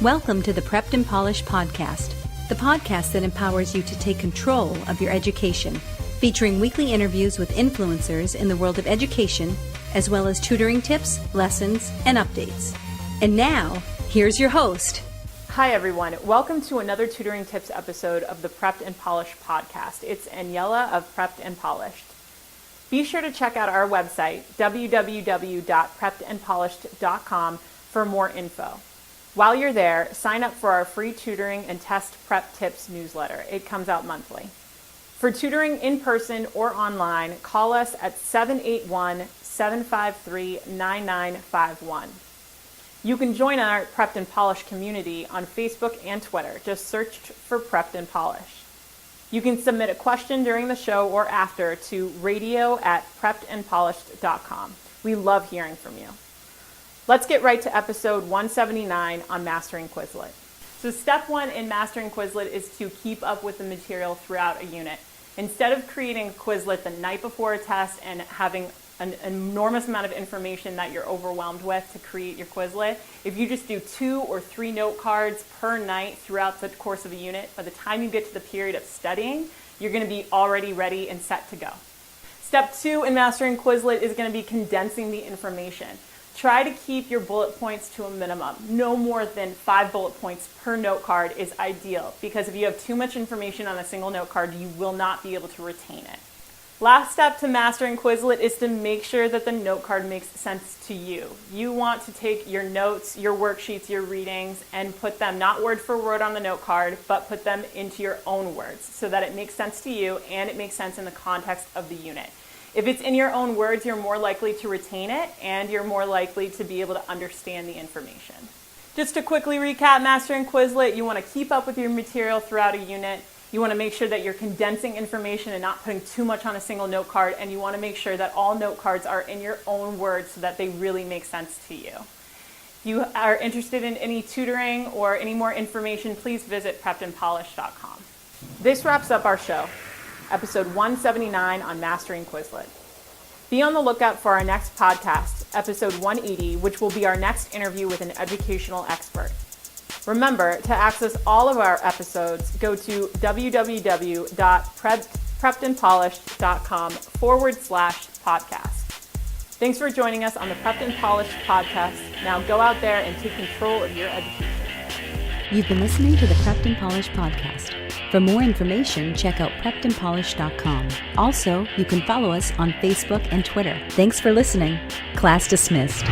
Welcome to the Prepped and Polished podcast, the podcast that empowers you to take control of your education, featuring weekly interviews with influencers in the world of education, as well as tutoring tips, lessons, and updates. And now, here's your host. Hi everyone, welcome to another tutoring tips episode of the Prepped and Polished podcast. It's Aniela of Prepped and Polished. Be sure to check out our website, www.preppedandpolished.com, for more info. While you're there, sign up for our free tutoring and test prep tips newsletter. It comes out monthly. For tutoring in person or online, call us at 781-753-9951. You can join our Prepped and Polished community on Facebook and Twitter. Just search for Prepped and Polished. You can submit a question during the show or after to radio@preppedandpolished.com. We love hearing from you. Let's get right to episode 179 on Mastering Quizlet. So step one in Mastering Quizlet is to keep up with the material throughout a unit. Instead of creating a Quizlet the night before a test and having an enormous amount of information that you're overwhelmed with to create your Quizlet, if you just do 2 or 3 note cards per night throughout the course of a unit, by the time you get to the period of studying, you're going to be already ready and set to go. Step 2 in Mastering Quizlet is going to be condensing the information. Try to keep your bullet points to a minimum. No more than 5 bullet points per note card is ideal, because if you have too much information on a single note card, you will not be able to retain it. Last step to Mastering Quizlet is to make sure that the note card makes sense to you. You want to take your notes, your worksheets, your readings, and put them not word for word on the note card, but put them into your own words so that it makes sense to you and it makes sense in the context of the unit. If it's in your own words, you're more likely to retain it and you're more likely to be able to understand the information. Just to quickly recap Mastering Quizlet, you want to keep up with your material throughout a unit. You want to make sure that you're condensing information and not putting too much on a single note card, and you want to make sure that all note cards are in your own words so that they really make sense to you. If you are interested in any tutoring or any more information, please visit preppedandpolished.com. This wraps up our show, episode 179 on Mastering Quizlet. Be on the lookout for our next podcast, episode 180, which will be our next interview with an educational expert. Remember, to access all of our episodes, go to www.preppedandpolished.com/podcast. Thanks for joining us on the Prepped and Polished podcast. Now go out there and take control of your education. You've been listening to the Prepped and Polished podcast. For more information, check out preppedandpolished.com. Also, you can follow us on Facebook and Twitter. Thanks for listening. Class dismissed.